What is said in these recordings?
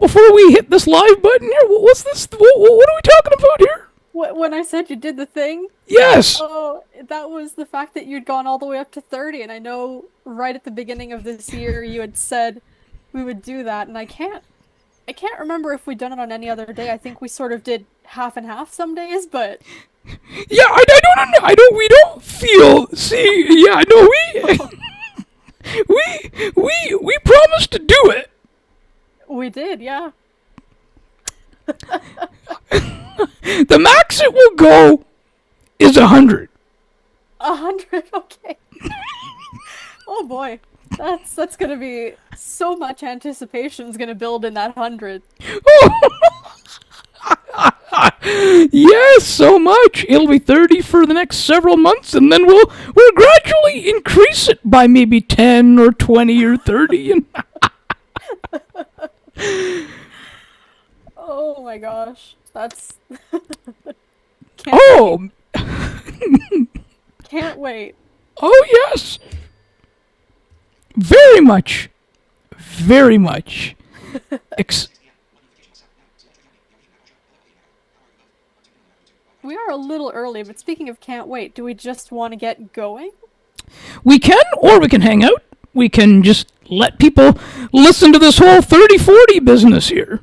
before we hit this live button here? What's this? What are we talking about here? When I said you did the thing? Yes. Oh, that was the fact that you'd gone all the way up to 30, and I know right at the beginning of this year you had said we would do that, and I can't remember if we'd done it on any other day. I think we sort of did half and half some days, but Yeah, I don't know. We don't feel. See, yeah, no, we promised to do it. we did, yeah. The max it will go is 100. 100, okay. Oh boy, that's gonna be so much anticipation's gonna build in that 100. Yes, so much. It'll be 30 for the next several months, and then we'll gradually increase it by maybe 10 or 20 or 30. And Oh my gosh, that's oh, can't wait. oh yes, very much, very much. We are a little early, but speaking of can't wait, do we just want to get going? We can, or we can hang out. We can just let people listen to this whole 30-40 business here.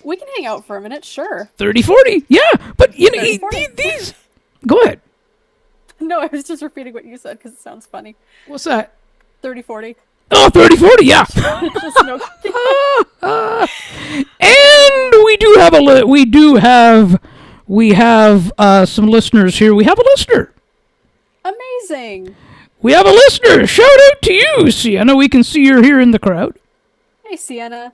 We can hang out for a minute, sure. 30-40, yeah. But, you know, 30-40. these... Go ahead. No, I was just repeating what you said because it sounds funny. What's that? 30-40. Oh, 30-40, yeah. Just no. And we have some listeners here. We have a listener. Amazing. We have a listener. Shout out to you, Sienna. We can see you're here in the crowd. Hey, Sienna.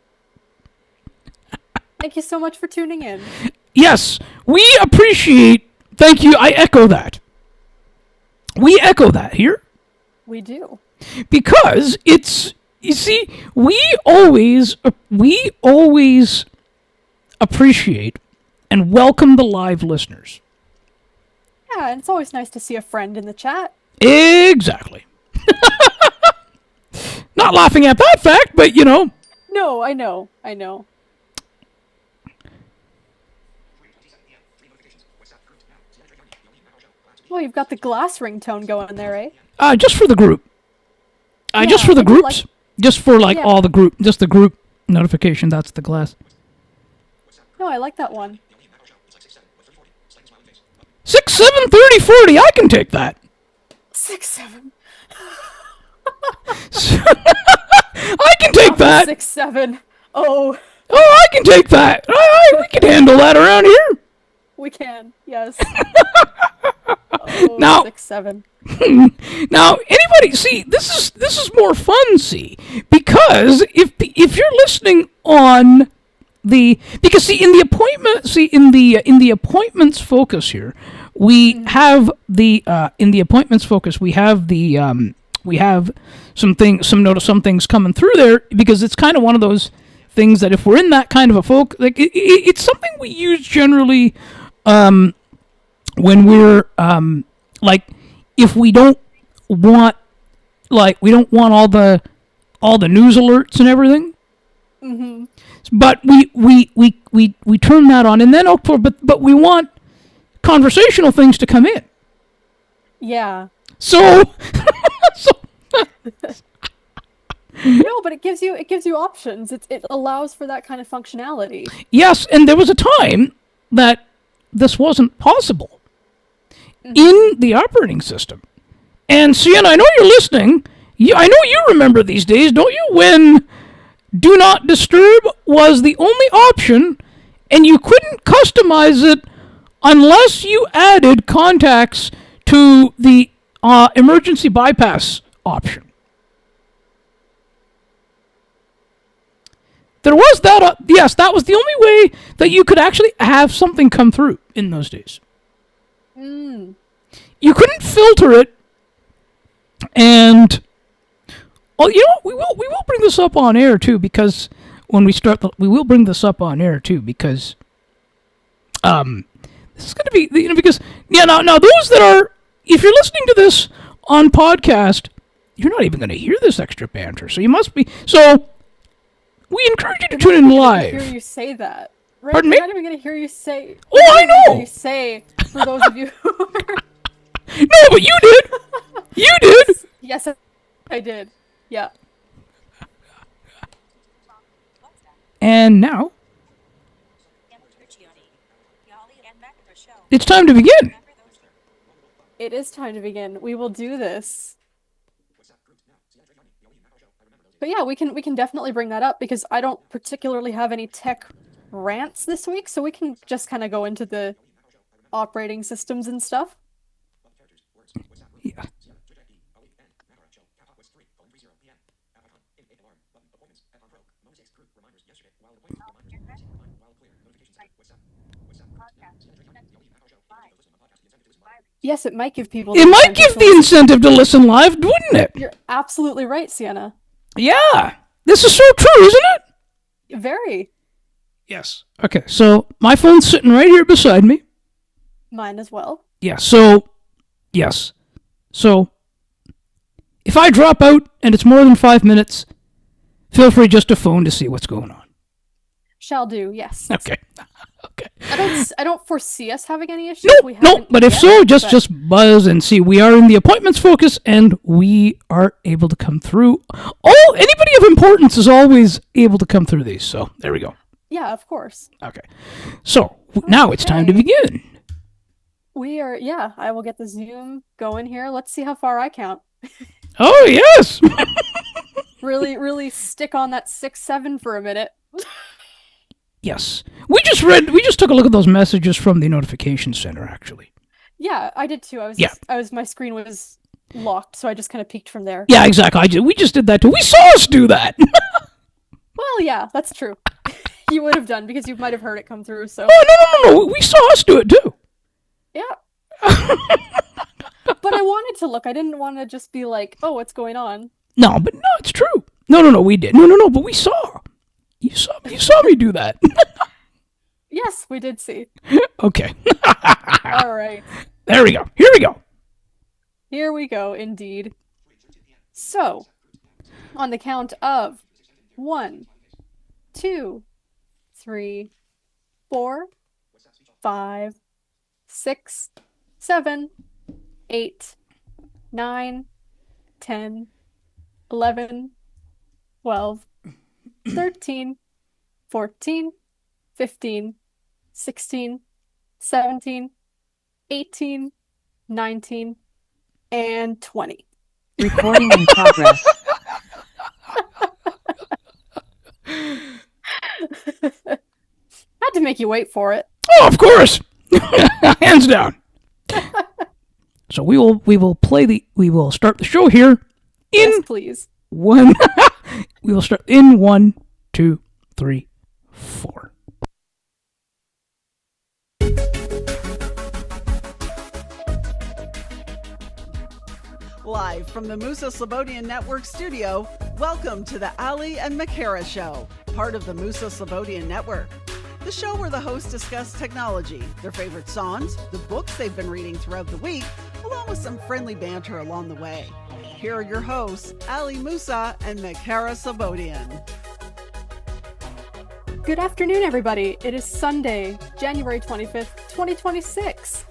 Thank you so much for tuning in. Yes, we appreciate. Thank you. I echo that. We echo that here. We do. Because it's, you see, we always appreciate and welcome the live listeners. Yeah, and it's always nice to see a friend in the chat. Exactly. Not laughing at that fact, but you know. No, I know. Well, you've got the glass ringtone going there, eh? Just for the group. Just for the groups. Just for all the group. Just the group notification. That's the glass. No, I like that one. 6, 7, 30, 40. I can take that. 6, 7. I can take that. 6, 7. Oh. Oh, I can take that. We can handle that around here. We can. Yes. Oh, now, 6, 7. Now, anybody see this is more fun. See, because if you're listening on the in the appointments focus here, we have the in the appointments focus we have some things coming through there because it's kind of one of those things that if we're in that kind of a it's something we use generally when we're if we don't want all the news alerts and everything. Mm-hmm. But we turn that on, and then but we want conversational things to come in. Yeah. So. No, but it gives you options. It allows for that kind of functionality. Yes, and there was a time that this wasn't possible in the operating system. And Sienna, I know you're listening. I know you remember these days, don't you? When Do Not Disturb was the only option, and you couldn't customize it unless you added contacts to the emergency bypass option. There was that. Yes, that was the only way that you could actually have something come through in those days. Mm. You couldn't filter it, and you know we will bring this up on air too because when we start we will bring this up on air too because this is going to be because now those that are if you're listening to this on podcast, you're not even going to hear this extra banter, so you must be so. We encourage you to We're tune in not even gonna live. hear you say that. Right? Pardon We're me? not even going to hear you say. Oh, I know. Hear you say, for those of you who are. No, but you did. You did. Yes, I did. Yeah. And now it's time to begin. It is time to begin. We will do this. But yeah, we can definitely bring that up because I don't particularly have any tech rants this week, so we can just kind of go into the operating systems and stuff. Yeah. Yes, it might give people It the might incentive give to the listen. incentive to listen live, wouldn't it? You're absolutely right, Sienna. Yeah. This is so true, isn't it? Very. Yes. Okay, so my phone's sitting right here beside me. Mine as well. Yeah, so, yes. So, if I drop out and it's more than 5 minutes, feel free just to phone to see what's going on. Shall do, yes. Okay. Okay. I don't foresee us having any issues. We No, haven't but if yet, so, but just buzz and see. We are in the appointments focus, and we are able to come through. Anybody of importance is always able to come through these. So there we go. yeah, of course. Okay. So now it's time to Okay. begin. Yeah, I will get the Zoom going here. Let's see how far I count. Oh yes. Really, really stick on that 6-7 for a minute. Yes. We just took a look at those messages from the notification center. Actually. Yeah, I did too. Yeah. My screen was locked, so I just kind of peeked from there. Yeah, exactly. We just did that too. We saw us do that. Well, yeah, that's true. You would have done because you might have heard it come through. So Oh no. We saw us do it too. yeah. But I wanted to look. I didn't want to just be like, "Oh, what's going on?" No, but no, it's true. No, we did. No, but we saw. You saw me do that. Yes, we did see. Okay. All right. There we go. Here we go. Here we go, indeed. So, on the count of 1, 2, 3, 4, 5, 6, 7, 8, 9, 10, 11, 12, 13, 14, 15, 16, 17, 18, 19, and 20. Recording in progress. Had to make you wait for it. Oh, of course. Hands down. So we will start the show here in Yes, please. one. We will start in 1, 2, 3, 4. Live from the Musa Slobodian Network studio, welcome to the Ali and Makara Show, part of the Musa Slobodian Network. The show where the hosts discuss technology, their favorite songs, the books they've been reading throughout the week, along with some friendly banter along the way. Here are your hosts, Ali Musa and Makara Slobodian. Good afternoon, everybody. It is Sunday, January 25th, 2026.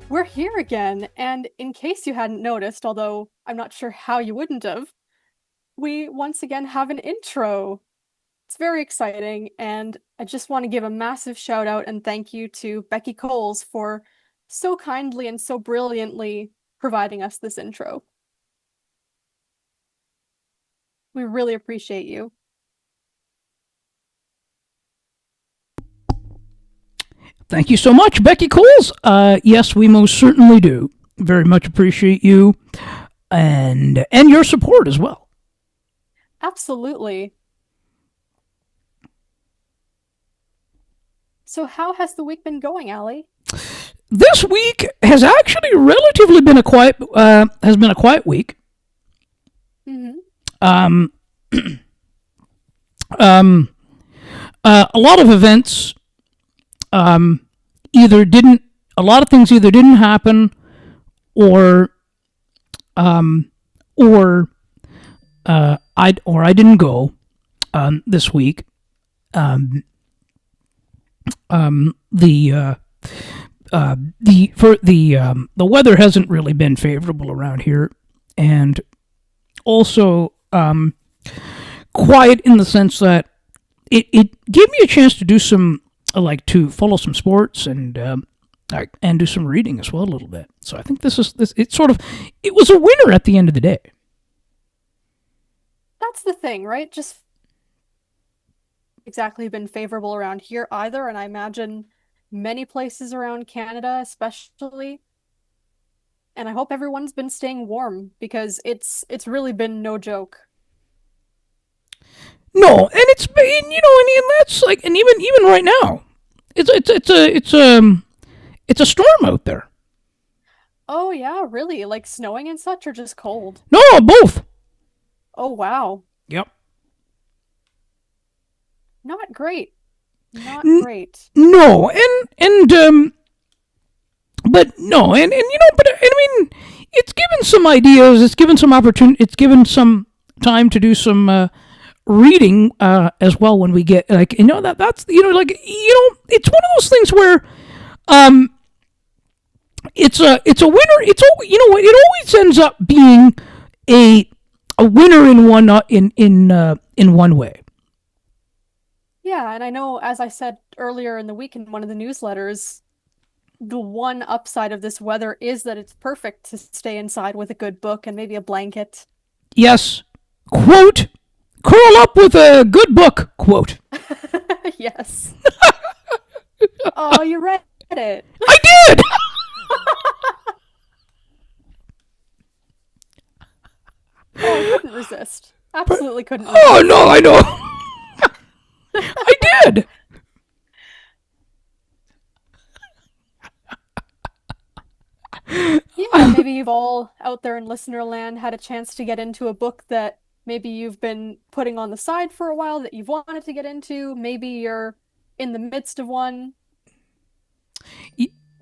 We're here again, and in case you hadn't noticed, although I'm not sure how you wouldn't have, we once again have an intro. It's very exciting, and I just want to give a massive shout out and thank you to Becky Coles for so kindly and so brilliantly providing us this intro. We really appreciate you. Thank you so much, Becky Coles. Yes, we most certainly do. Very much appreciate you and your support as well. Absolutely. So how has the week been going, Ali? This week has actually relatively been a quiet week. Mm-hmm. A lot of events a lot of things either didn't happen or I didn't go. this week. The weather hasn't really been favorable around here, and also quiet in the sense that it gave me a chance to do some to follow some sports and do some reading as well a little bit. So I think it was a winner at the end of the day. That's the thing, right? Just exactly been favorable around here either, and I imagine many places around Canada especially. And I hope everyone's been staying warm because it's really been no joke. No, and it's been, and that's and even right now, it's a storm out there. Oh yeah, really? Like snowing and such, or just cold? No, both. Oh wow. Yep. Not great. Not great. No, but no, but I mean, it's given some ideas. It's given some opportunity. It's given some time to do some reading as well. When we get that's it's one of those things where it's a winner. It always ends up being a winner in one way. Yeah, and I know, as I said earlier in the week in one of the newsletters, the one upside of this weather is that it's perfect to stay inside with a good book and maybe a blanket. Yes. Quote, curl up with a good book, quote. Yes. Oh, you read it. I did! Oh, I couldn't resist. Absolutely couldn't resist. Oh, no, I know. I did! Yeah, maybe you've all out there in listener land had a chance to get into a book that maybe you've been putting on the side for a while that you've wanted to get into. Maybe you're in the midst of one.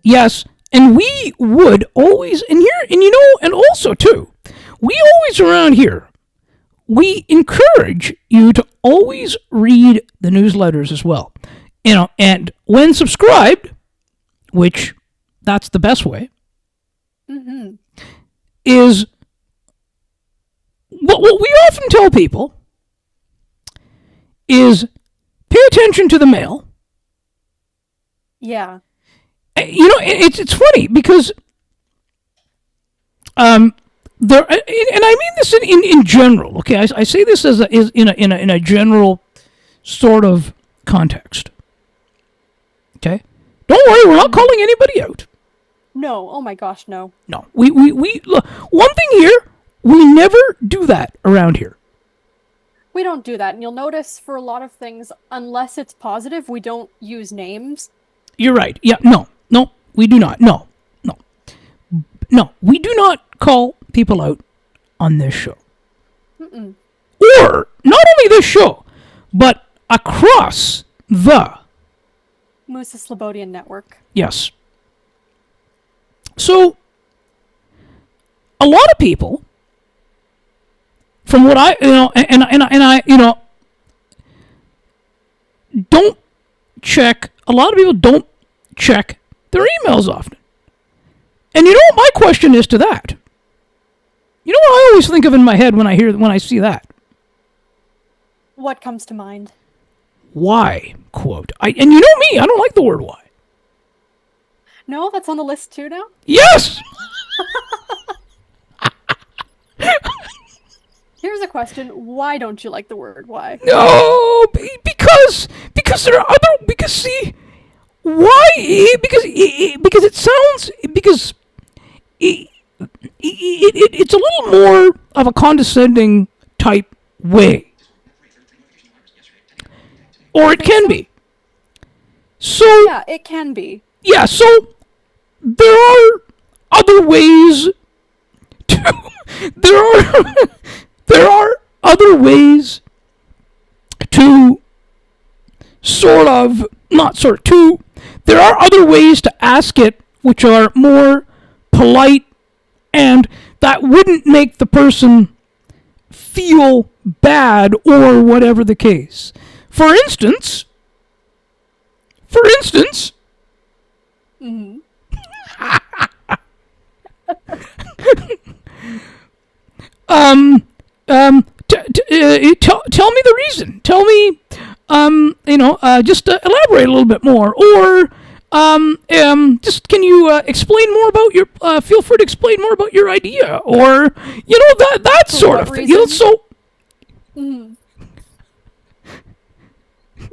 Yes, and we would always, and also too, we always around here, we encourage you to always read the newsletters as well. And when subscribed, which that's the best way, is what we often tell people is pay attention to the mail. Yeah. It's funny because there, and I mean this in general. Okay, I say this as in a general sort of context. Okay, don't worry, we're not calling anybody out. No, oh my gosh, no. No, we look, one thing here, we never do that around here. We don't do that, and you'll notice for a lot of things, unless it's positive, we don't use names. You're right. Yeah, no, we do not. No, we do not call people out on this show. Mm-mm. Or, not only this show, but across the Musa Slobodian Network. Yes. So, a lot of people, from what I, and I, don't check, a lot of people don't check their emails often. And you know what my question is to that? You know what I always think of in my head when I see that? What comes to mind? Why, quote. And you know me, I don't like the word why. No, that's on the list too now? Yes! Here's a question. Why don't you like the word why? No, because there are other, because see, why? Because it sounds, because it's a little more of a condescending type way. Or it can be. So yeah, it can be. Yeah, so there are other ways to there are other ways to there are other ways to ask it which are more polite and that wouldn't make the person feel bad or whatever the case. For instance, Mm-hmm. tell me the reason. Tell me, just elaborate a little bit more, or just can you explain more about your? Feel free to explain more about your idea, or that For sort what of thing. reason? So Mm-hmm.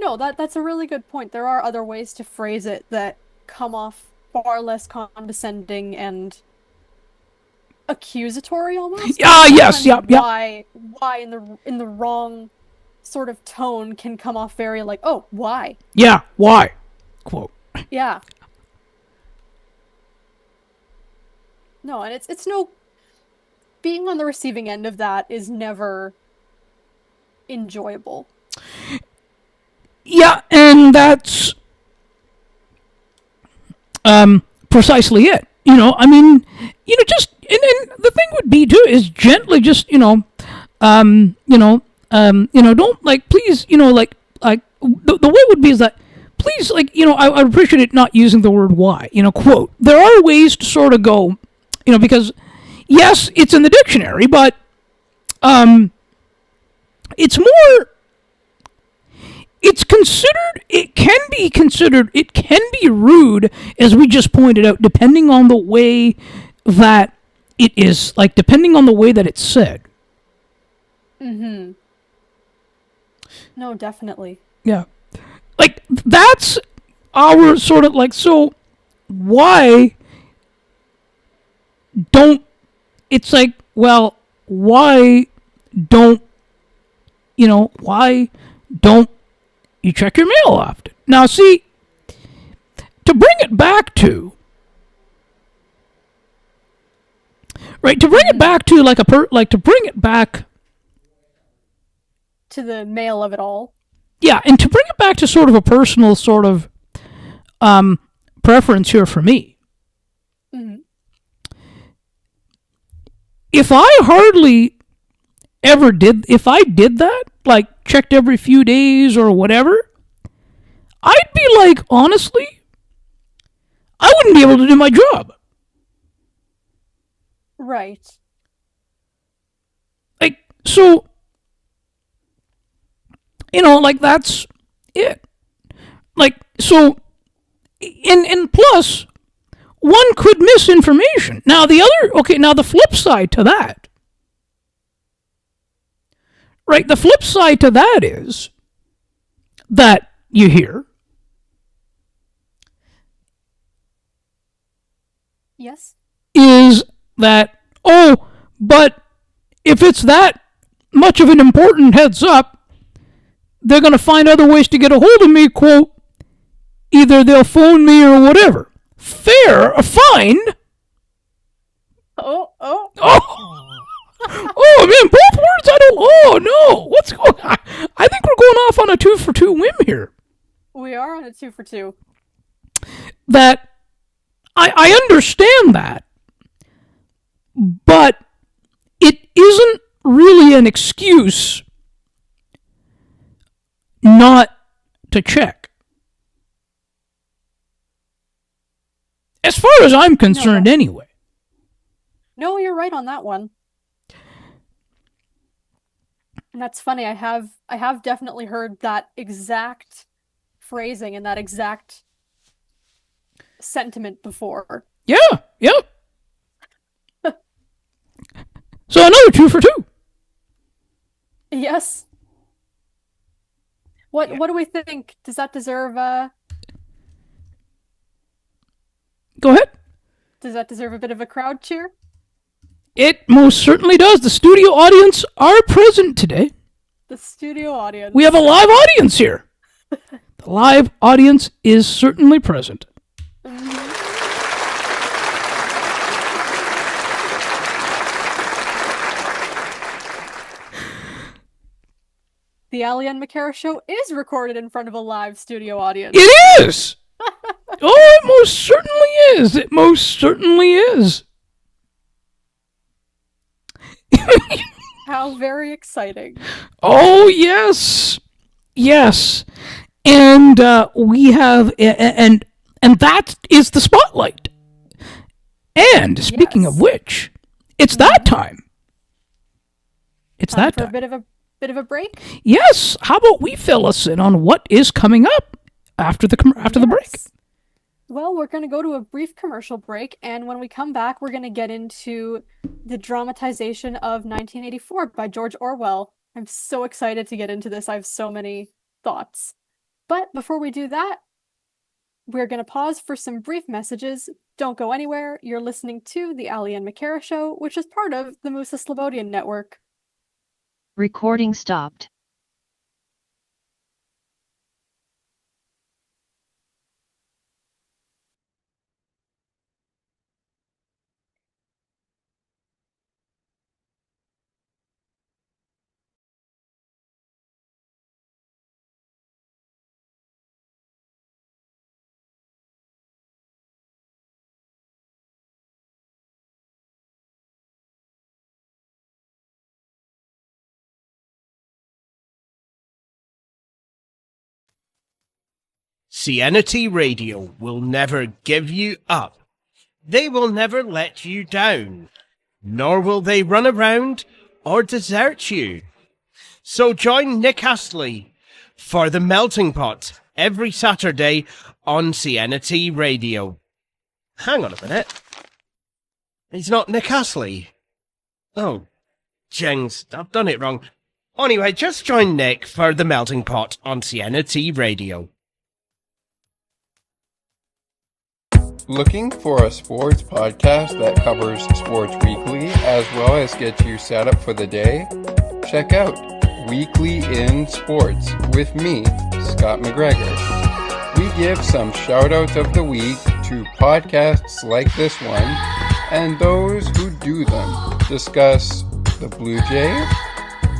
No, that's a really good point. There are other ways to phrase it that come off far less condescending and accusatory almost. yes, Sometimes yep. why in the wrong sort of tone can come off very like, oh, why? Yeah, why? Quote. Yeah. No, and it's no being on the receiving end of that is never enjoyable. Yeah, and that's precisely it. Just and the thing would be too is gently just don't like please like the way would be is that please I appreciate it not using the word why quote there are ways to sort of go because yes it's in the dictionary but it's more it can be rude as we just pointed out depending on the way that it is like depending on the way that it's said. Mm-hmm. No, definitely. Yeah. Like that's our sort of like so why don't it's like well why don't why don't you check your mail often? Now see to bring it back to right to bring it back to like to bring it back To the male of it all. yeah, and to bring it back to sort of a personal sort of preference here for me. Mm-hmm. If I did that, like checked every few days or whatever, I'd be like, honestly, I wouldn't be able to do my job. Right. Like, so, like that's it. Like, so, and plus, one could miss information. Now the flip side to that, right? The flip side to that is that you hear, Yes. is that, oh, but if it's that much of an important heads up, they're going to find other ways to get a hold of me, quote, either they'll phone me or whatever. Fair, fine. Oh. Oh, man, both words I don't, oh, no. What's going on? I think we're going off on a 2-for-2 whim here. We are on a 2-for-2. That, I understand that, but it isn't really an excuse not to check. As far as I'm concerned, anyway. No, you're right on that one. And that's funny. I have definitely heard that exact phrasing and that exact sentiment before. Yeah, yep. So another 2-for-2. Yes. What do we think? Does that deserve Go ahead. Does that deserve a bit of a crowd cheer? It most certainly does. The studio audience are present today. The studio audience. We have a live audience here. The live audience is certainly present. The Ali and McCara show is recorded in front of a live studio audience. It is! Oh, it most certainly is. It most certainly is. How very exciting. Oh, yes. Yes. And we have, and that is the spotlight. And speaking of Yes. which, it's that time. It's Time that for time. a bit of a break. Yes. How about we fill us in on what is coming up after the break? Yes. Well, we're going to go to a brief commercial break, and when we come back, we're going to get into the dramatization of 1984 by George Orwell. I'm so excited to get into this. I have so many thoughts. But before we do that, we're going to pause for some brief messages. Don't go anywhere. You're listening to The Ali and McKara Show, which is part of the Musa Slobodian Network. Recording stopped. CNT Radio will never give you up. They will never let you down, nor will they run around or desert you. So join Nick Astley for The Melting Pot every Saturday on CNT Radio. Hang on a minute. He's not Nick Astley. Oh, jings, I've done it wrong. Anyway, just join Nick for The Melting Pot on CNT Radio. Looking for a sports podcast that covers sports weekly as well as gets you set up for the day? Check out Weekly in Sports with me, Scott McGregor. We give some shout-outs of the week to podcasts like this one and those who do them. Discuss the Blue Jays,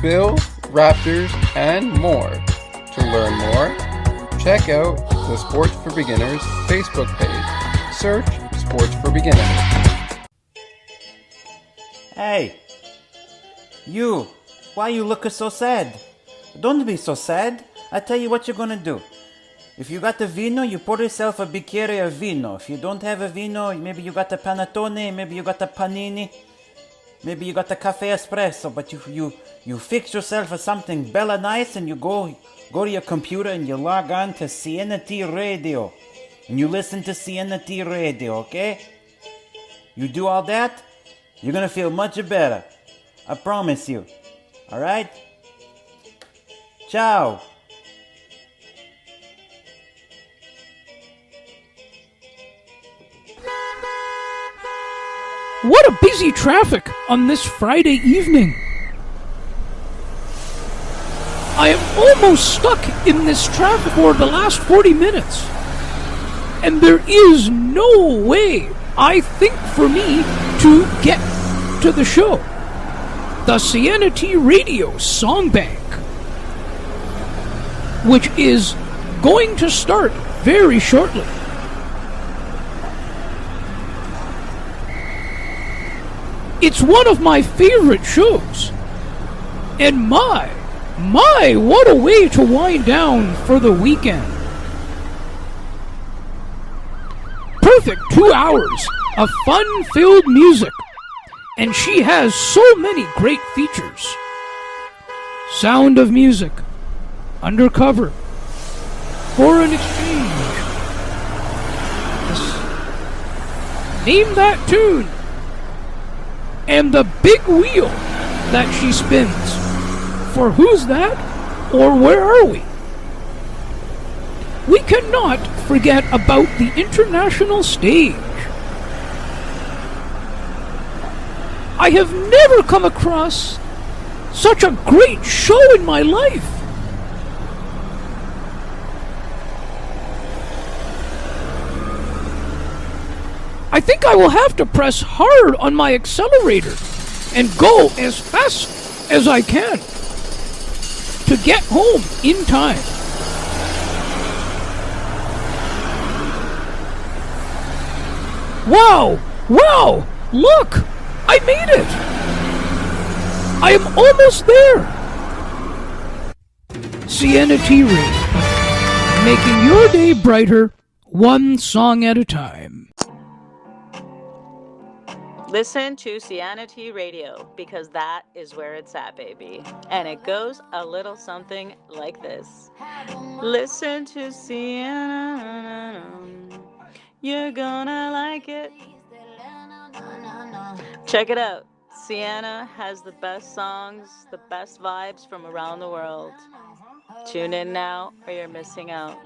Bills, Raptors, and more. To learn more, check out the Sports for Beginners Facebook page. Search Sports for Beginners. Hey, you, why you looking so sad? Don't be so sad. I tell you what you're gonna do. If you got the vino, you pour yourself a bicchiere of vino. If you don't have a vino, maybe you got the panettone, maybe you got the panini, maybe you got the cafe espresso, but you fix yourself with something bella nice and you go to your computer and you log on to CNT Radio. And you listen to CNT Radio, okay? You do all that, you're gonna feel much better. I promise you. Alright? Ciao. What a busy traffic on this Friday evening. I am almost stuck in this traffic for the last 40 minutes. And there is no way, I think, for me to get to the show. The CNT Radio Song Bank, which is going to start very shortly. It's one of my favorite shows. And my, what a way to wind down for the weekend. Perfect 2 hours of fun-filled music, and she has so many great features. Sound of Music, Undercover, Foreign Exchange. Name that tune. And the big wheel that she spins for Who's That or Where Are We? We cannot forget about the international stage. I have never come across such a great show in my life. I think I will have to press hard on my accelerator and go as fast as I can to get home in time. Wow! Wow! Look! I made it! I am almost there. Sienna T. Reid, making your day brighter, one song at a time. Listen to Sienna T Radio, because that is where it's at, baby. And it goes a little something like this. Listen to Sienna, you're gonna like it. Check it out. Sienna has the best songs, the best vibes from around the world. Tune in now or you're missing out.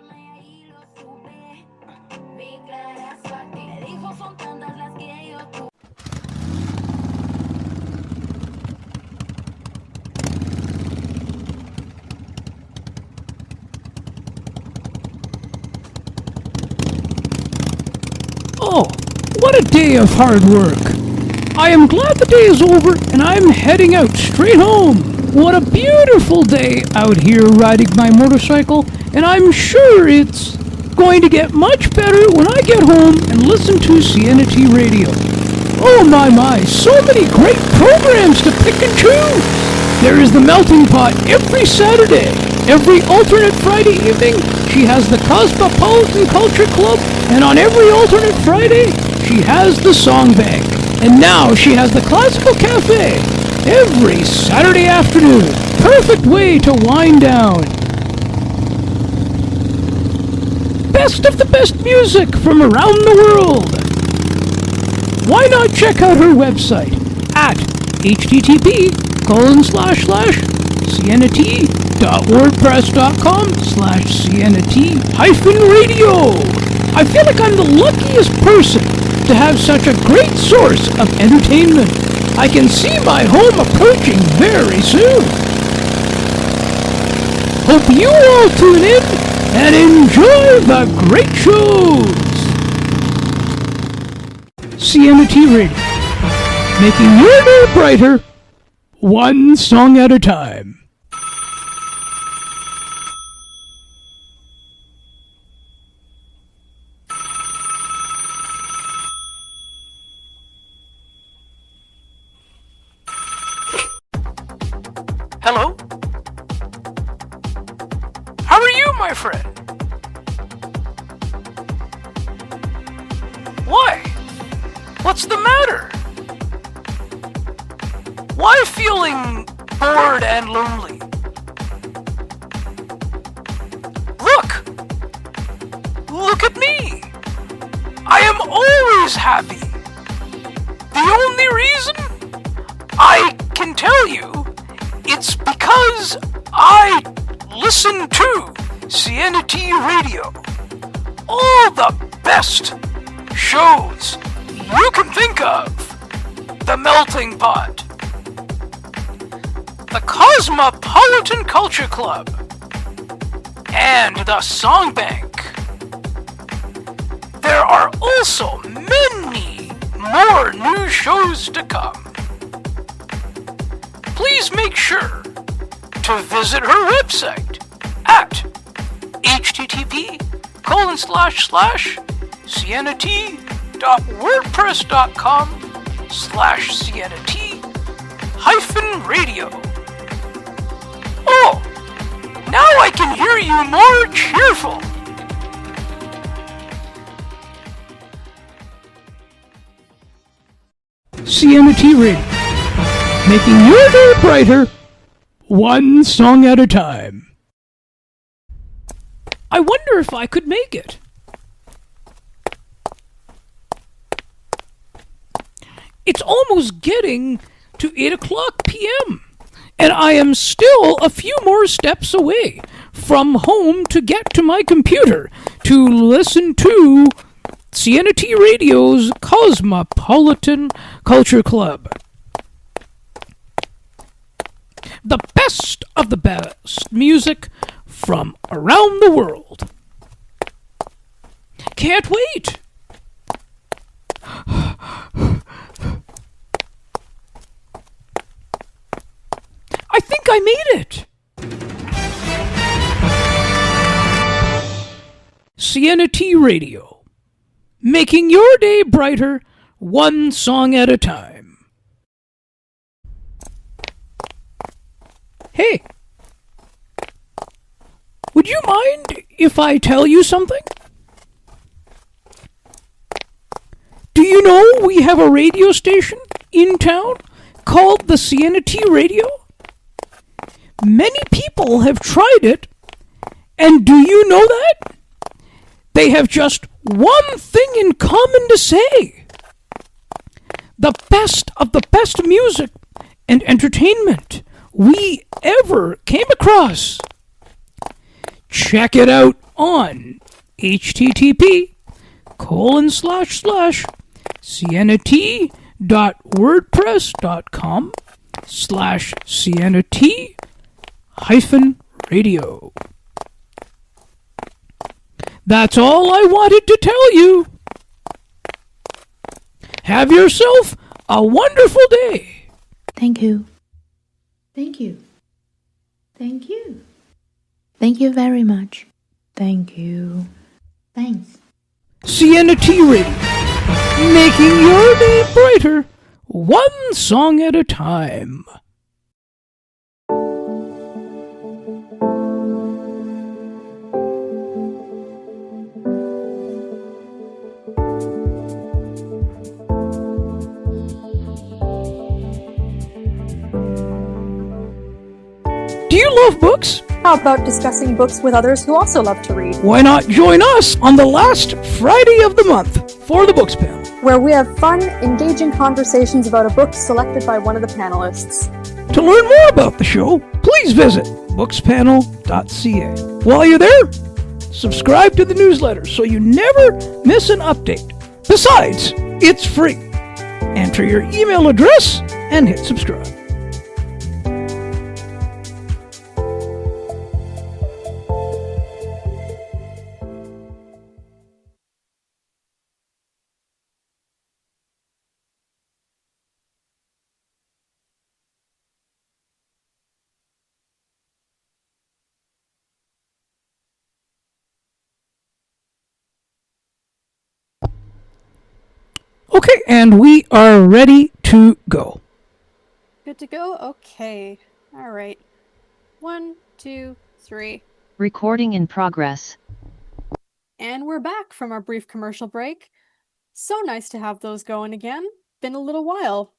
Oh, what a day of hard work. I am glad the day is over and I'm heading out straight home. What a beautiful day out here riding my motorcycle, and I'm sure it's going to get much better when I get home and listen to Sienna T Radio. Oh my, so many great programs to pick and choose. There is the Melting Pot every Saturday. Every alternate Friday evening, she has the Cosmopolitan Culture Club, and on every alternate Friday, she has the Song Bank. And now she has the Classical Cafe every Saturday afternoon. Perfect way to wind down. Best of the best music from around the world. Why not check out her website at http://siennat.wordpress.com/siennat-radio. I feel like I'm the luckiest person to have such a great source of entertainment. I can see my home approaching very soon. Hope you all tune in and enjoy the great shows. Sienna T. Radio, making your day brighter, one song at a time. Hello? How are you, my friend? Why? What's the matter? Why feeling bored and lonely? Look at me. I am always happy. The only reason I can tell you, it's because I listen to Sienna T Radio. All the best shows you can think of. The Melting Pot, the Cosmopolitan Culture Club, and the Song Bank. There are also many more new shows to come. Please make sure to visit her website at http://siennat.wordpress.com/siennat-radio. Oh, now I can hear you more cheerful. Sienna T. Radio, making your day brighter, one song at a time. I wonder if I could make it. It's almost getting to 8 o'clock p.m., and I am still a few more steps away from home to get to my computer to listen to Sienna T. Radio's Cosmopolitan Culture Club. The best of the best music from around the world. Can't wait! I think I made it! Sienna T. Radio, making your day brighter, one song at a time. Hey, would you mind if I tell you something? Do you know we have a radio station in town called the CNT Radio? Many people have tried it, and do you know that? They have just one thing in common to say. The best of the best music and entertainment we ever came across. Check it out on http://cnt.wordpress.com/cnt-radio. That's all I wanted to tell you. Have yourself a wonderful day. Thank you. Thank you. Thank you. Thank you very much. Thank you. Thanks. CNT Radio, making your day brighter, one song at a time. Do you love books? How about discussing books with others who also love to read? Why not join us on the last Friday of the month for the Books Panel, Where we have fun, engaging conversations about a book selected by one of the panelists. To learn more about the show, please visit bookspanel.ca. While you're there, subscribe to the newsletter so you never miss an update. Besides, it's free. Enter your email address and hit subscribe. Okay, and we are ready to go. Good to go? Okay. All right. 1, 2, 3. Recording in progress. And we're back from our brief commercial break. So nice to have those going again. Been a little while.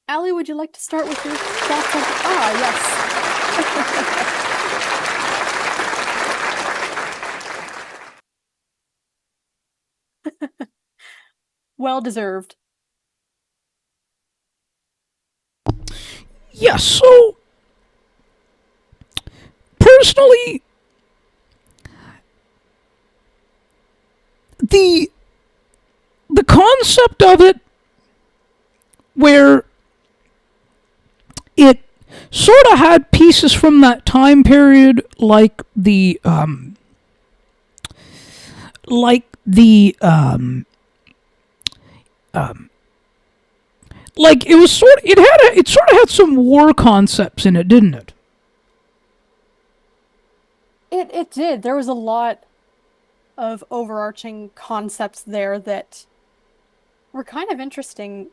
Allie, would you like to start with your thoughts on... yes. Well deserved. Yes, so personally, the concept of it, where it sort of had pieces from that time period, like it was it sort of had some war concepts in it, didn't it? It did. There was a lot of overarching concepts there that were kind of interesting.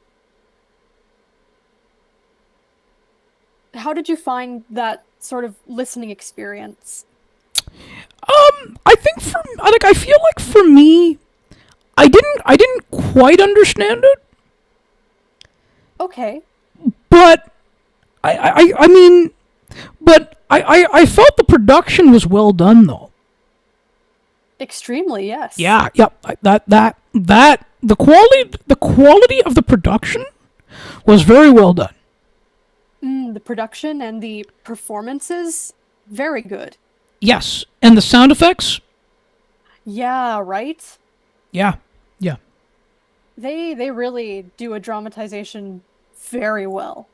How did you find that sort of listening experience? I think I feel like for me, I didn't quite understand it. Okay. But I mean, but I felt the production was well done though. Extremely, yes. Yeah, that the quality of the production was very well done. The production and the performances, very good. Yes, and the sound effects. Yeah, right? Yeah. They really do a dramatization very well.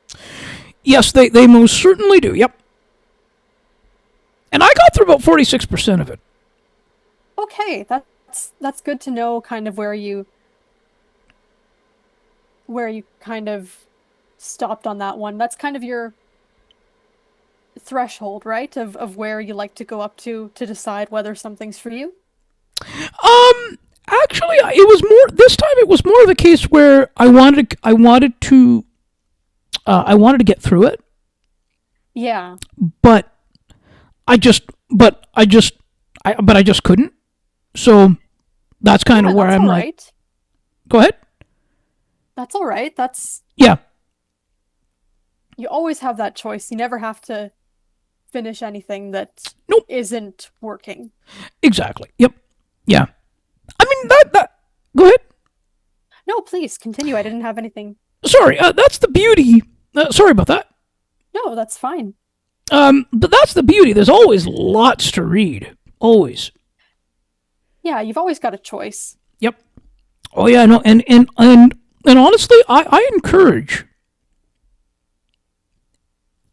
Yes, they most certainly do. Yep. And I got through about 46% of it. Okay, that's good to know, kind of where you kind of stopped on that one. That's kind of your threshold, right? Of where you like to go up to decide whether something's for you. Actually, it was more this time. It was more of the case where I wanted to I wanted to get through it, Yeah. but I just couldn't. So that's kind of Yeah, where that's I'm all like, right. go ahead. That's all right. That's Yeah, You always have that choice. You never have to finish anything that nope, isn't working. exactly. Yep, yeah. I mean that. Go ahead. No, please continue. I didn't have anything. Sorry, that's the beauty. Sorry about that. No, that's fine. But that's the beauty. There's always lots to read. Always. Yeah, you've always got a choice. Yep. Oh yeah, no, and honestly, I encourage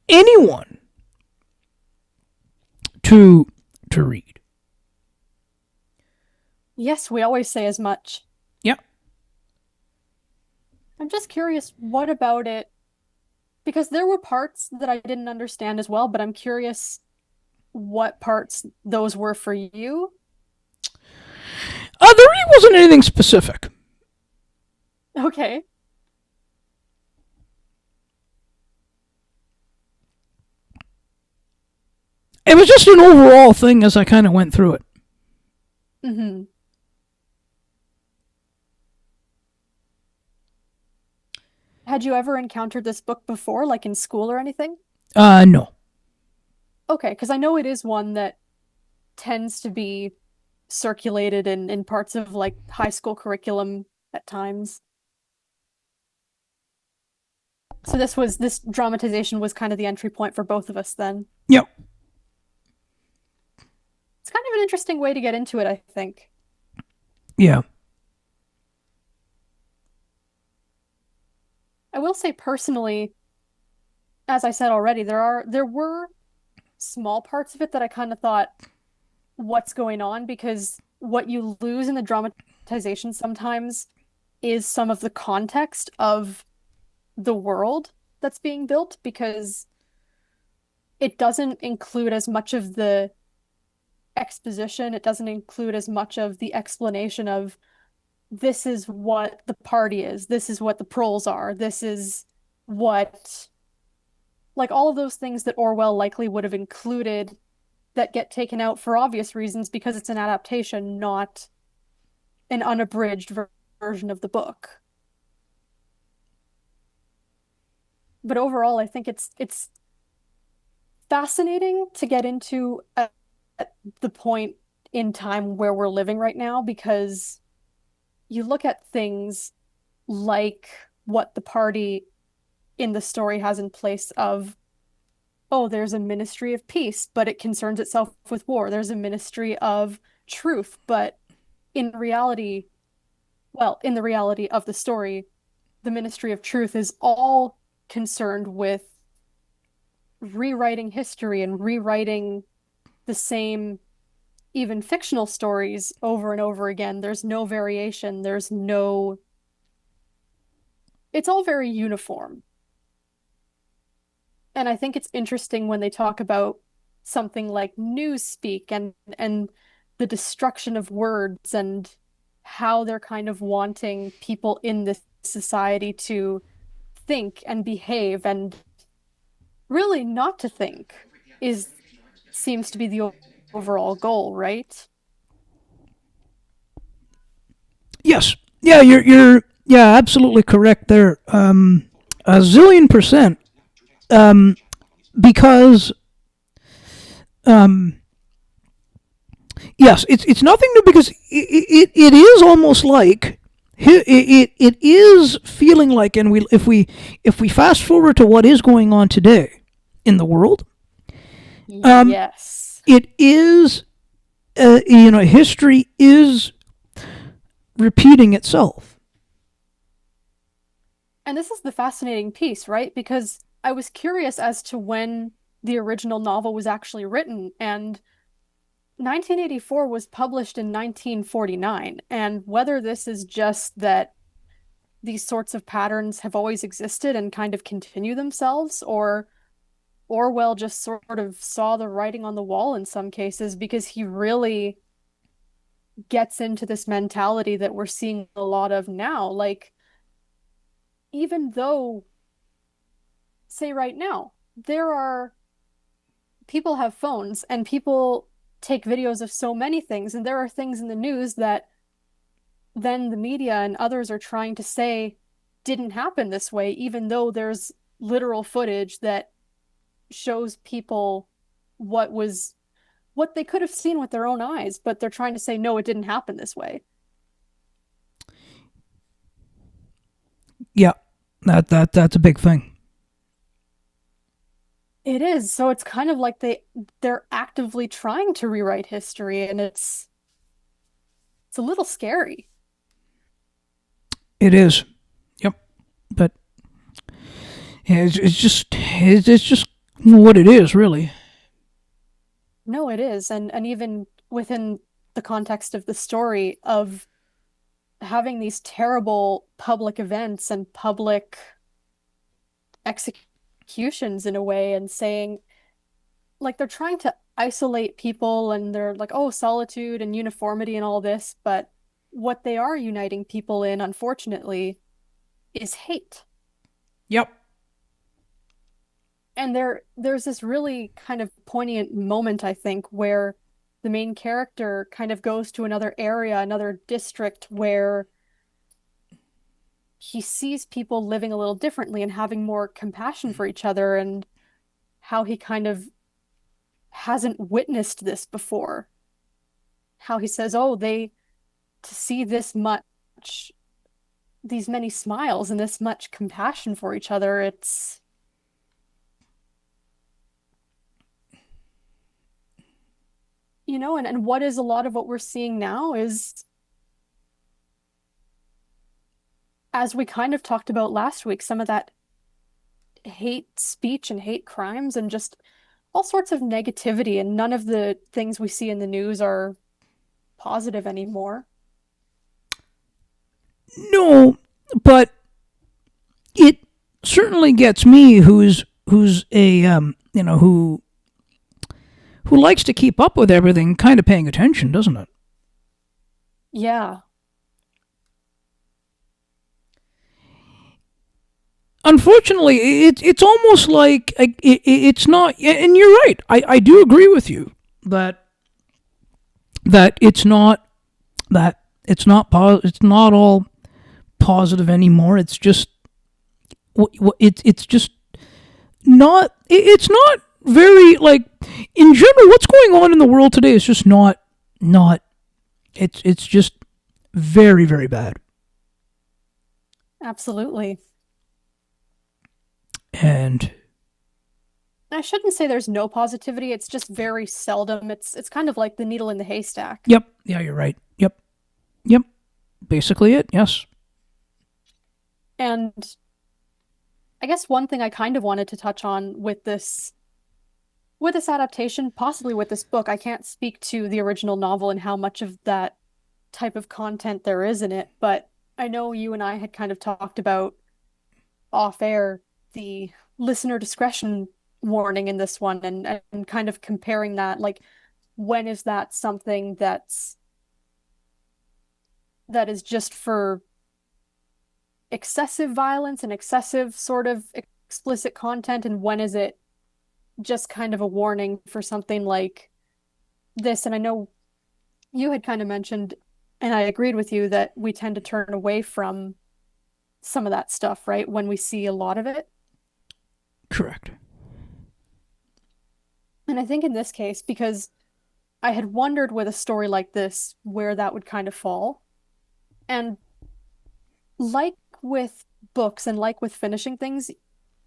anyone to read. Yes, we always say as much. Yep. I'm just curious, what about it? Because there were parts that I didn't understand as well, but I'm curious what parts those were for you. There really wasn't anything specific. Okay. It was just an overall thing as I kind of went through it. Mm-hmm. Had you ever encountered this book before, like in school or anything? No. Okay, because I know it is one that tends to be circulated in parts of like high school curriculum at times. So this dramatization was kind of the entry point for both of us then. Yep. It's kind of an interesting way to get into it, I think. Yeah. I will say personally, as I said already, there were small parts of it that I kind of thought, what's going on? Because what you lose in the dramatization sometimes is some of the context of the world that's being built because it doesn't include as much of the exposition, it doesn't include as much of the explanation of this is what the party is, this is what the proles are, this is what, like all of those things that Orwell likely would have included that get taken out for obvious reasons because it's an adaptation, not an unabridged version of the book. But overall, I think it's fascinating to get into at the point in time where we're living right now because you look at things like what the party in the story has in place of, oh, there's a ministry of peace, but it concerns itself with war. There's a ministry of truth, but in reality, well, in the reality of the story, the ministry of truth is all concerned with rewriting history and rewriting the same even fictional stories over and over again. There's no variation. It's all very uniform. And I think it's interesting when they talk about something like newspeak and the destruction of words and how they're kind of wanting people in this society to think and behave and really not to think is seems to be the overall goal, right? Yes. Yeah, you're yeah, absolutely correct there. A zillion percent. Because yes, it's nothing new because it is almost like it is feeling like, and if we fast forward to what is going on today in the world, Yes. it is history is repeating itself. And this is the fascinating piece, right? Because I was curious as to when the original novel was actually written, and 1984 was published in 1949. And whether this is just that these sorts of patterns have always existed and kind of continue themselves, or Orwell just sort of saw the writing on the wall in some cases because he really gets into this mentality that we're seeing a lot of now. Like, even though say right now, there are people have phones and people take videos of so many things, and there are things in the news that then the media and others are trying to say didn't happen this way, even though there's literal footage that shows people what they could have seen with their own eyes, but they're trying to say no, it didn't happen this way. Yeah, that's a big thing. It is. So it's kind of like they're actively trying to rewrite history, and it's a little scary. It is. Yep. But it's just what it is, really. No, it is. And even within the context of the story of having these terrible public events and public executions in a way, and saying like they're trying to isolate people, and they're like, oh, solitude and uniformity and all this, but what they are uniting people in, unfortunately, is hate. Yep. And there's this really kind of poignant moment, I think, where the main character kind of goes to another area, another district, where he sees people living a little differently and having more compassion for each other, and how he kind of hasn't witnessed this before. How he says, oh, to see this much, these many smiles and this much compassion for each other, it's and what is a lot of what we're seeing now is, as we kind of talked about last week, some of that hate speech and hate crimes and just all sorts of negativity, and none of the things we see in the news are positive anymore. No, but it certainly gets me, who's a who likes to keep up with everything, kind of paying attention, doesn't it? Yeah. Unfortunately, it's almost like it's not. And you're right. I do agree with you that it's not it's not all positive anymore. It's just it's just not. It's not very, like, in general, what's going on in the world today is just not. It's just very, very bad. Absolutely. And I shouldn't say there's no positivity, it's just very seldom. It's kind of like the needle in the haystack. yep, yeah, you're right. Yep, basically it. Yes. And I guess one thing I kind of wanted to touch on with this adaptation, possibly with this book, I can't speak to the original novel and how much of that type of content there is in it, but I know you and I had kind of talked about off air the listener discretion warning in this one, and kind of comparing that, like, when is that something that is just for excessive violence and excessive sort of explicit content, and when is it just kind of a warning for something like this. And I know you had kind of mentioned, and I agreed with you, that we tend to turn away from some of that stuff, right, when we see a lot of it. Correct. And I think in this case, because I had wondered with a story like this where that would kind of fall. And like with books and like with finishing things,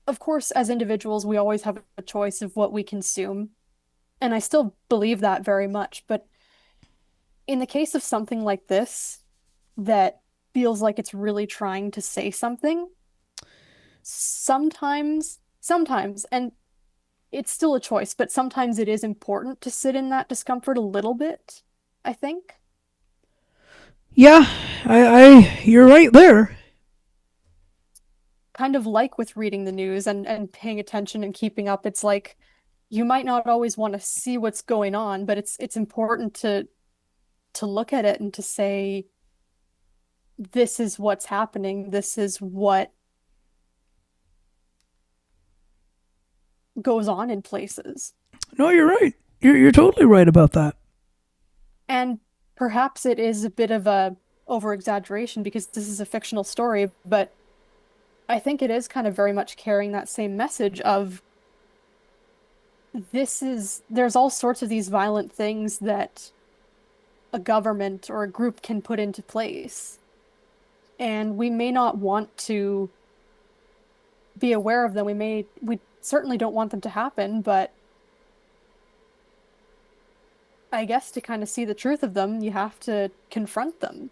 of course, as individuals, we always have a choice of what we consume. And I still believe that very much. But in the case of something like this, that feels like it's really trying to say something, sometimes, and it's still a choice, but sometimes it is important to sit in that discomfort a little bit, I think. Yeah, you're right there. Kind of like with reading the news and paying attention and keeping up, it's like you might not always want to see what's going on, but it's important to look at it and to say, this is what's happening. This is what goes on in places. No, you're right. You're totally right about that. And perhaps it is a bit of a over-exaggeration because this is a fictional story, but I think it is kind of very much carrying that same message of there's all sorts of these violent things that a government or a group can put into place. And we may not want to be aware of them. We certainly don't want them to happen, but I guess to kind of see the truth of them, you have to confront them.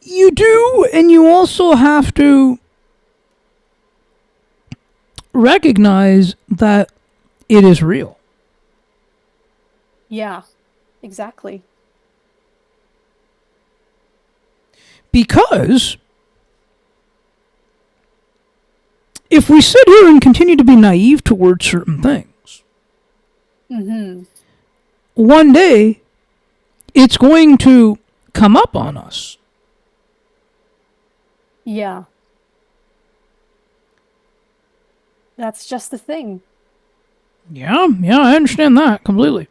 You do, and you also have to recognize that it is real. Yeah, exactly. Because if we sit here and continue to be naive towards certain things, one day it's going to come up on us. Yeah. That's just the thing. Yeah, I understand that completely.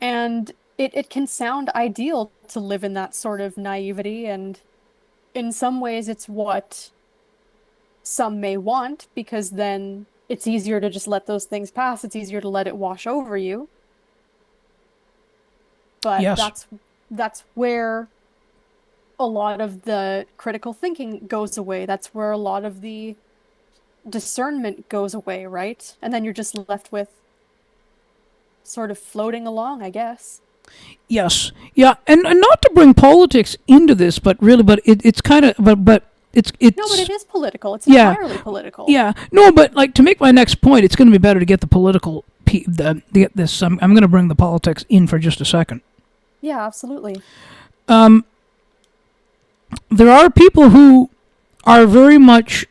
And it can sound ideal to live in that sort of naivety, and in some ways it's what some may want, because then it's easier to just let those things pass. It's easier to let it wash over you. But yes. that's where a lot of the critical thinking goes away. That's where a lot of the discernment goes away, right? And then you're just left with sort of floating along, I guess. Yes. Yeah, and not to bring politics into this, but it's kind of but it's No, but it is political. It's entirely political. Yeah. No, but like, to make my next point, it's going to be better to get the political get this. I'm going to bring the politics in for just a second. Yeah, absolutely. There are people who are very much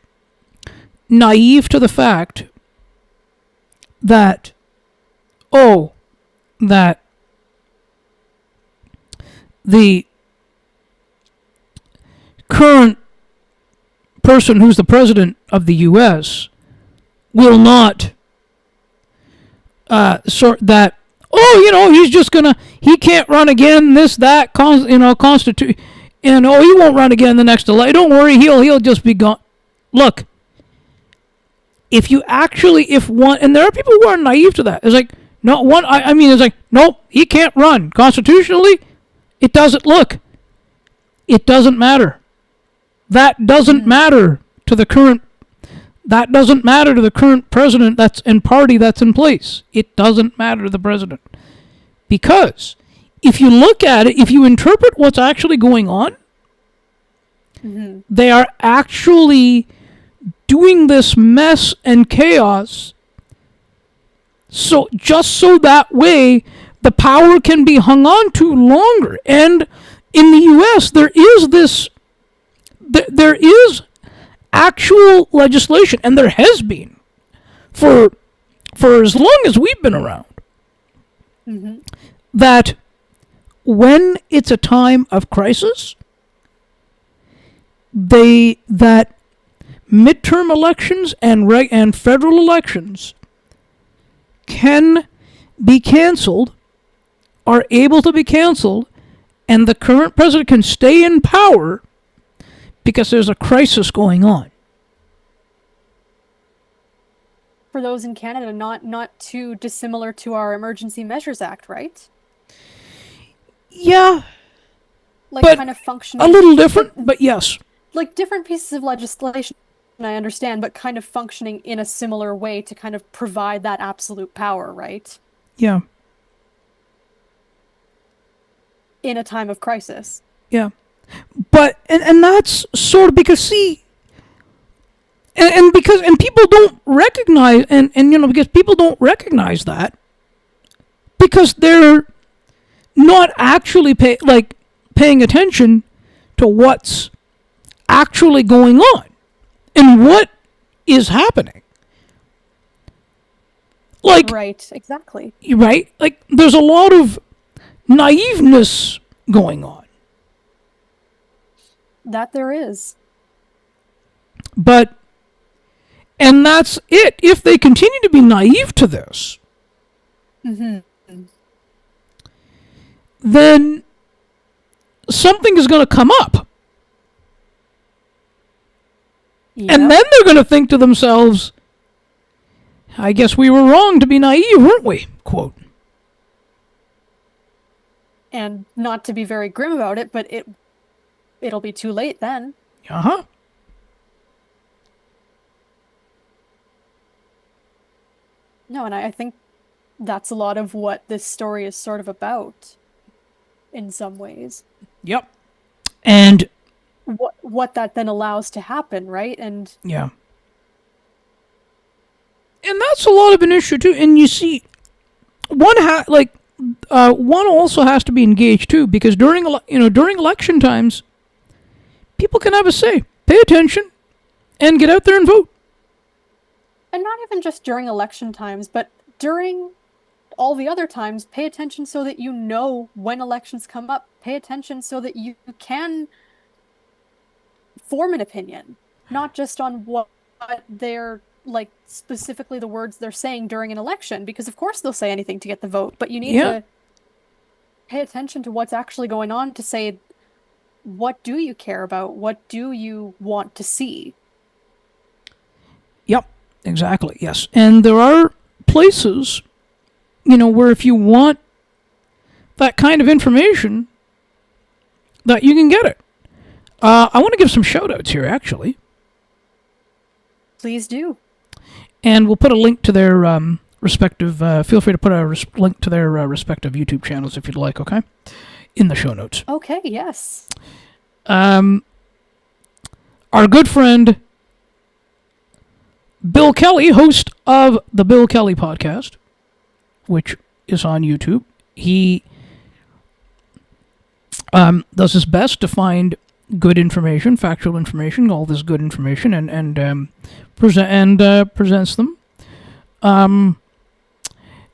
naive to the fact that the current person who's the president of the U.S. will not he's just he can't run again, this, that, constitute, and he won't run again the next election. Don't worry, he'll just be gone. Look, if one, and there are people who are naive to that. It's like, no, one, I mean, it's like, nope, he can't run. Constitutionally, it doesn't matter. That doesn't matter to the current president that's in party that's in place. It doesn't matter to the president. Because if you look at it, if you interpret what's actually going on, they are actually doing this mess and chaos so that way the power can be hung on to longer. And in the U.S., there is actual legislation, and there has been for as long as we've been around, that when it's a time of crisis, that midterm elections and federal elections can be canceled, are able to be canceled, and the current president can stay in power because there's a crisis going on. For those in Canada, not too dissimilar to our Emergency Measures Act, right? Yeah. Like, but kind of functioning. A little different, but yes. Like different pieces of legislation, I understand, but kind of functioning in a similar way to kind of provide that absolute power, right? Yeah. In a time of crisis. Yeah. But, and that's sort of because, see, and people don't recognize, because people don't recognize that, because they're not actually paying attention to what's actually going on and what is happening. Like, right, exactly. Right? Like, there's a lot of naiveness going on. That there is. But And that's it. If they continue to be naive to this, then something is going to come up. Yep. And then they're going to think to themselves, I guess we were wrong to be naive, weren't we? Quote. And not to be very grim about it, but it'll be too late then. Uh-huh. No, and I think that's a lot of what this story is sort of about, in some ways. Yep. And What that then allows to happen, right? And yeah. And that's a lot of an issue too. And you see, one also has to be engaged too, because during election times, people can have a say. Pay attention, and get out there and vote. And not even just during election times, but during all the other times, pay attention so that you know when elections come up. Pay attention so that you can form an opinion, not just on what they're, like, specifically the words they're saying during an election, because of course they'll say anything to get the vote, but you need to pay attention to what's actually going on to say, what do you care about? What do you want to see? Yep, exactly, yes. And there are places, where if you want that kind of information, that you can get it. I want to give some shout-outs here, actually. Please do. And we'll put a link to their respective, feel free to put a link to their respective YouTube channels if you'd like, okay? In the show notes. Okay, yes. Our good friend Bill Kelly, host of the Bill Kelly podcast, which is on YouTube, he does his best to find good information, factual information, all this good information, and presents them.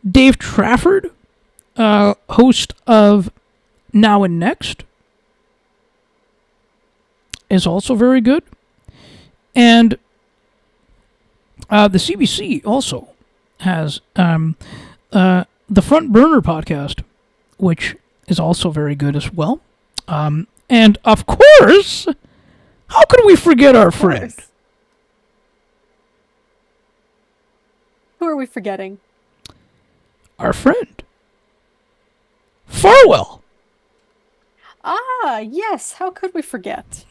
Dave Trafford, host of Now and Next, is also very good. And the CBC also has the Front Burner podcast, which is also very good as well. And of course, how could we forget our friend? Who are we forgetting? Our friend, Farwell. Ah, yes. How could we forget?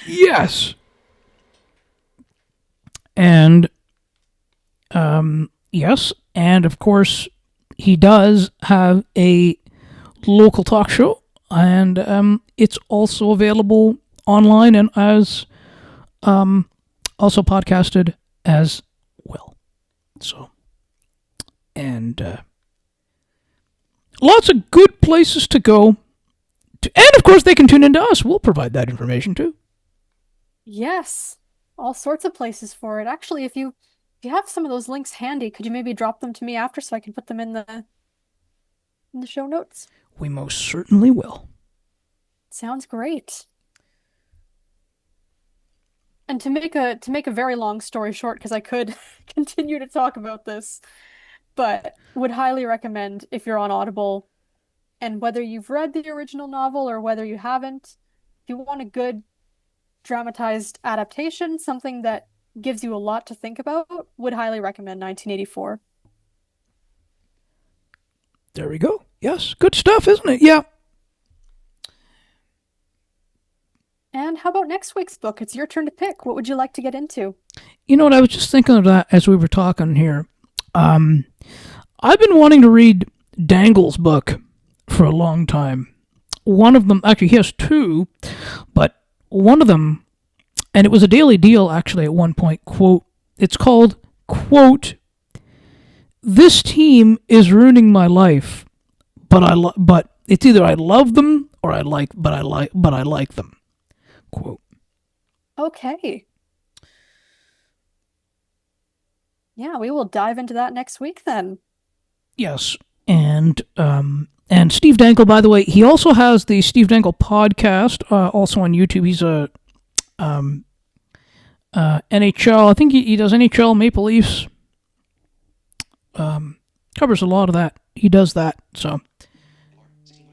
Yes. And, yes, and of course, he does have a local talk show, and it's also available online and as also podcasted as well. So, and lots of good places to go. And of course, they can tune into us. We'll provide that information too. Yes. All sorts of places for it. Actually, if you have some of those links handy, could you maybe drop them to me after so I can put them in the show notes? We most certainly will. Sounds great. And to make a very long story short, because I could continue to talk about this, but would highly recommend, if you're on Audible, and whether you've read the original novel or whether you haven't, if you want a good dramatized adaptation, something that gives you a lot to think about, would highly recommend 1984. There we go. Yes, good stuff, isn't it? Yeah. And how about next week's book? It's your turn to pick. What would you like to get into? You know what? I was just thinking of that as we were talking here. I've been wanting to read Dangle's book for a long time. One of them, actually, he has two, but one of them, and it was a daily deal, actually, at one point, quote, it's called, quote, "This team is ruining my life, but it's either I love them or I like them." Quote. Okay. Yeah, we will dive into that next week then. Yes, and Steve Dangle, by the way, he also has the Steve Dangle podcast, also on YouTube. He's NHL. I think he does NHL, Maple Leafs. Covers a lot of that. He does that. So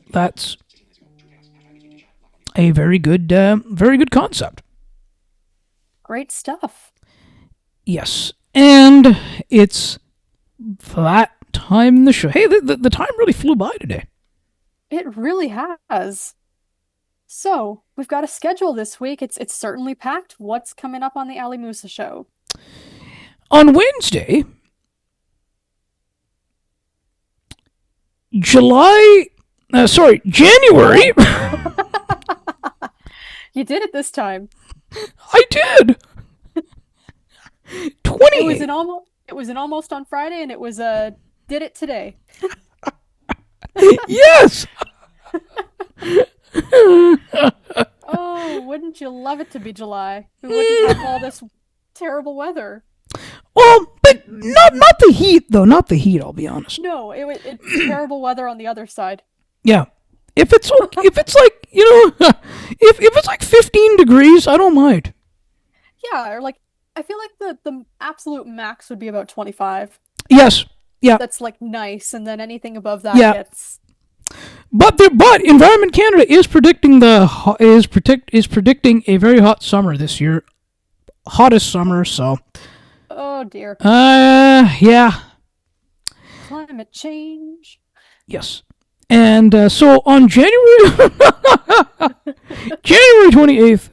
that's a very good concept. Great stuff. Yes. And it's that time in the show. Hey, the time really flew by today. It really has. So, we've got a schedule this week. It's certainly packed. What's coming up on the Ali Musa show? On Wednesday, January. You did it this time. I did. 20. It was an almost on Friday, and it was did it today. Yes. Oh, wouldn't you love it to be July? We wouldn't have all this terrible weather. Well, but not the heat though. Not the heat. I'll be honest. No, it's terrible weather on the other side. Yeah. If it's like if it's like 15 degrees, I don't mind. Yeah, or like I feel like the absolute max would be about 25. Yes. Yeah. That's like nice, and then anything above that gets. But Environment Canada is predicting predicting a very hot summer this year, hottest summer. So. Oh dear. Yeah. Climate change. Yes. And so on January 28th.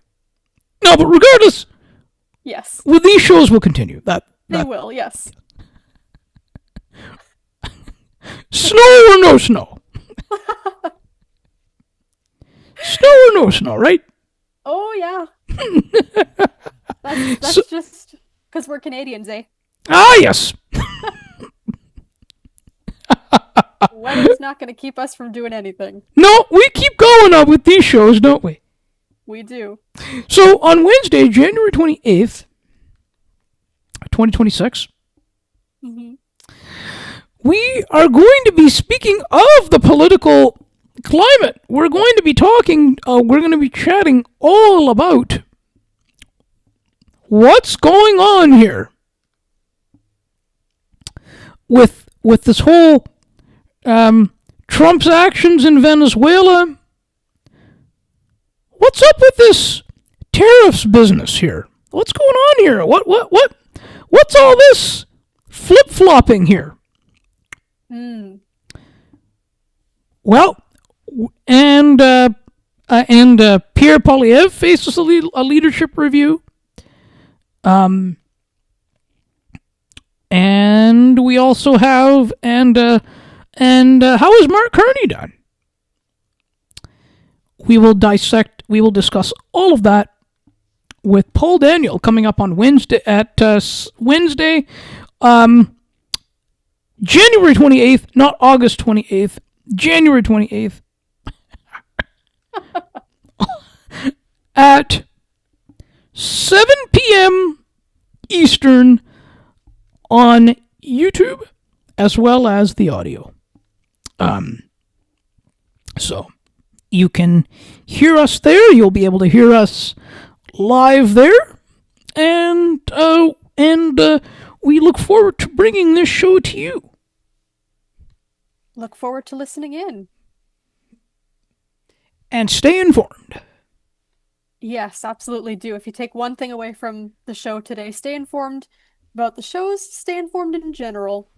No, but regardless. Yes. Well, these shows will continue. They will. Yes. Snow or no snow? Snow or no snow, right? Oh yeah. That's just because we're Canadians, eh? Ah, yes. Weather's not going to keep us from doing anything. No, we keep going up with these shows, don't we? We do. So on Wednesday, January 28th, 2026, we are going to be speaking of the political climate. We're going to be chatting all about what's going on here with this whole Trump's actions in Venezuela. What's up with this tariffs business here? What's going on here? What's all this flip-flopping here? Well, and Pierre Poilievre faces a leadership review. And we also have how is Mark Carney done? We will discuss all of that with Paul Daniel coming up on Wednesday January 28th, not August 28th, January 28th at 7 p.m. Eastern on YouTube as well as the audio. So you can hear us there. You'll be able to hear us live there, and we look forward to bringing this show to you. Look forward to listening in. And stay informed. Yes, absolutely do. If you take one thing away from the show today, stay informed about the shows, stay informed in general.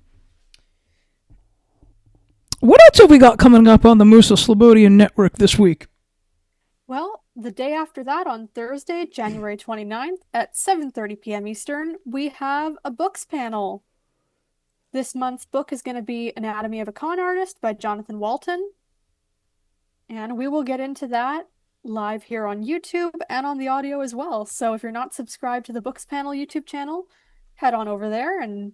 What else have we got coming up on the Musa Slobodian Network this week? Well, the day after that, on Thursday, January 29th at 7:30 p.m. Eastern, we have a books panel. This month's book is going to be Anatomy of a Con Artist by Jonathan Walton. And we will get into that live here on YouTube and on the audio as well. So if you're not subscribed to the Books Panel YouTube channel, head on over there and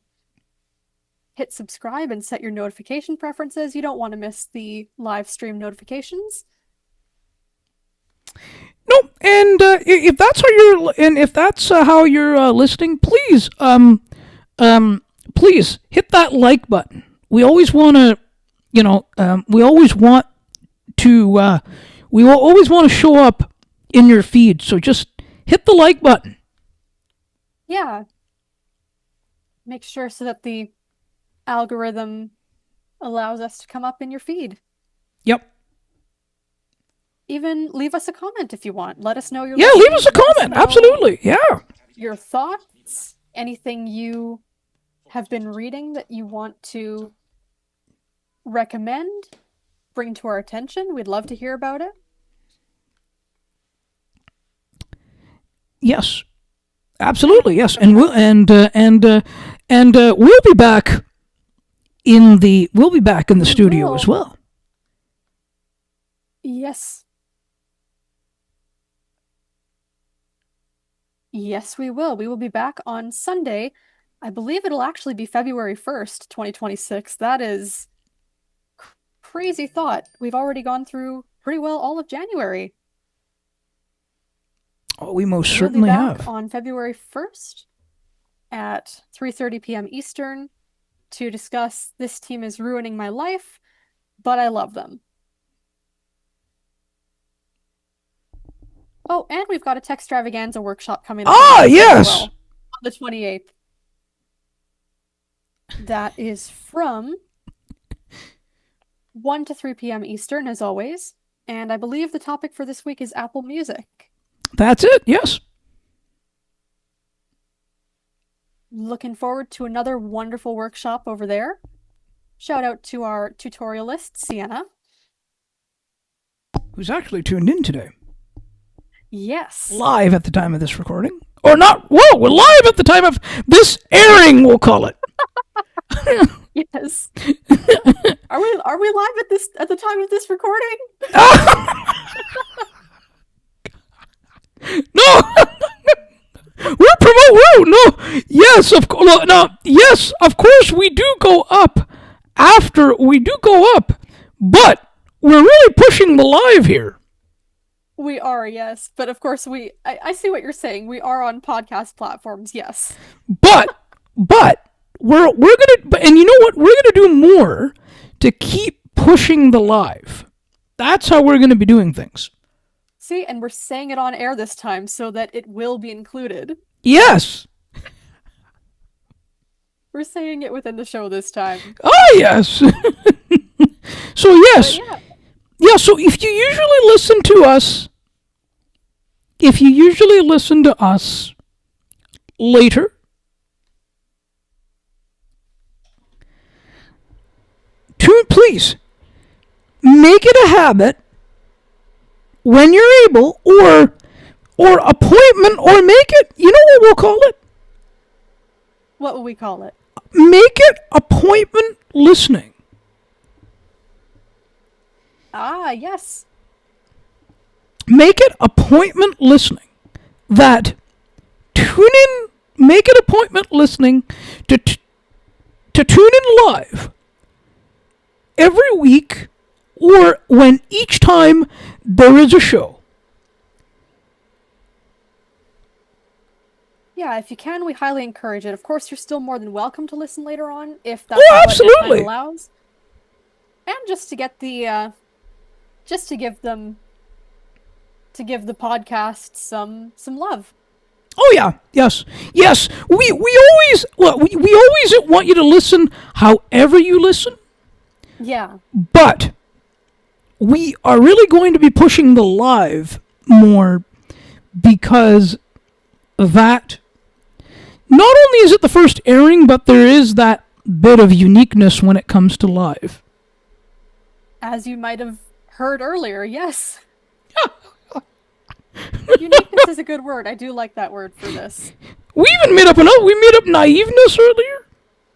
hit subscribe and set your notification preferences. You don't want to miss the live stream notifications. No, and if that's how you're listening, please please hit that like button. We always want to, we always want to show up in your feed. So just hit the like button. Yeah. Make sure so that the algorithm allows us to come up in your feed. Yep. Even leave us a comment if you want. Let us know you're Yeah, listening. leave us a Let comment. know Absolutely. Yeah. your thoughts, anything you have been reading that you want to recommend, bring to our attention. We'd love to hear about it. Yes. Absolutely. Yes. And we'll be back in the studio will. as well. Yes. Yes, we will. We will be back on Sunday. I believe it'll actually be February 1st, 2026. That is crazy thought. We've already gone through pretty well all of January. Oh, we most We'll be certainly back have. on February 1st at 3:30 p.m. Eastern to discuss This Team is Ruining My Life, but I Love Them. Oh, and we've got a Textravaganza workshop coming up Ah, as yes. well, on the 28th. That is from 1 to 3 p.m. Eastern, as always. And I believe the topic for this week is Apple Music. That's it. Yes. Looking forward to another wonderful workshop over there. Shout out to our tutorialist, Sienna. Who's actually tuned in today. Yes. Live at the time of this recording. Or not. Whoa, we're live at the time of this airing, we'll call it. Yes. Are we live at the time of this recording? No. We're no. Yes, of course. No, yes, of course we do go up after we do go up, but we're really pushing the live here. We are, yes. But of course I see what you're saying. We are on podcast platforms, yes. But we're gonna, and you know what? We're gonna do more to keep pushing the live. That's how we're gonna be doing things. See, and we're saying it on air this time so that it will be included. Yes. We're saying it within the show this time. Oh, yes. So, yes. Yeah, so if you usually listen to us later, please make it a habit when you're able, or appointment, or make it, you know what we'll call it? What will we call it? Make it appointment listening. Ah, yes. Make it appointment listening. That make it appointment listening to tune in live every week, or when each time there is a show. Yeah, if you can, we highly encourage it. Of course, you're still more than welcome to listen later on, if that's what your time allows. And just to get the, to give the podcast some love. Oh yeah, yes. We always want you to listen however you listen. Yeah. But we are really going to be pushing the live more, because that not only is it the first airing, but there is that bit of uniqueness when it comes to live. As you might have heard earlier, yes. Uniqueness is a good word. I do like that word for this. We even made up naiveness earlier.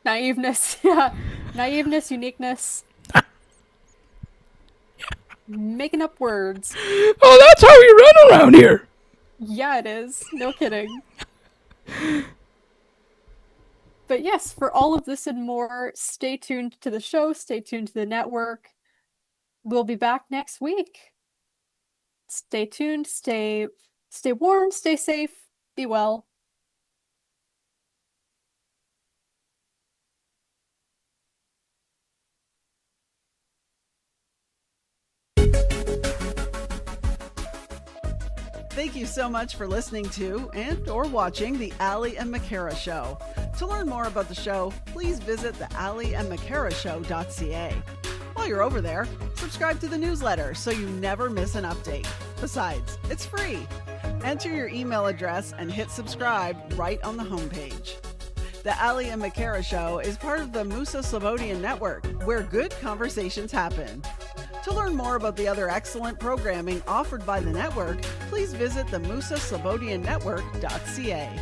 Naiveness, yeah. Naiveness, uniqueness. Making up words. Oh, that's how we run around here. Yeah, it is. No kidding. But yes, for all of this and more, stay tuned to the show, stay tuned to the network. We'll be back next week. Stay tuned, stay warm, stay safe, be well. Thank you so much for listening to and or watching the Ali and McCara Show. To learn more about the show, please visit the aliandmccarashow.ca. While you're over there, subscribe to the newsletter so you never miss an update. Besides, it's free. Enter your email address and hit subscribe right on the homepage. The Ali and McCara Show is part of the Musa Slobodian Network, where good conversations happen. To learn more about the other excellent programming offered by the network, please visit the MusaSlobodianNetwork.ca.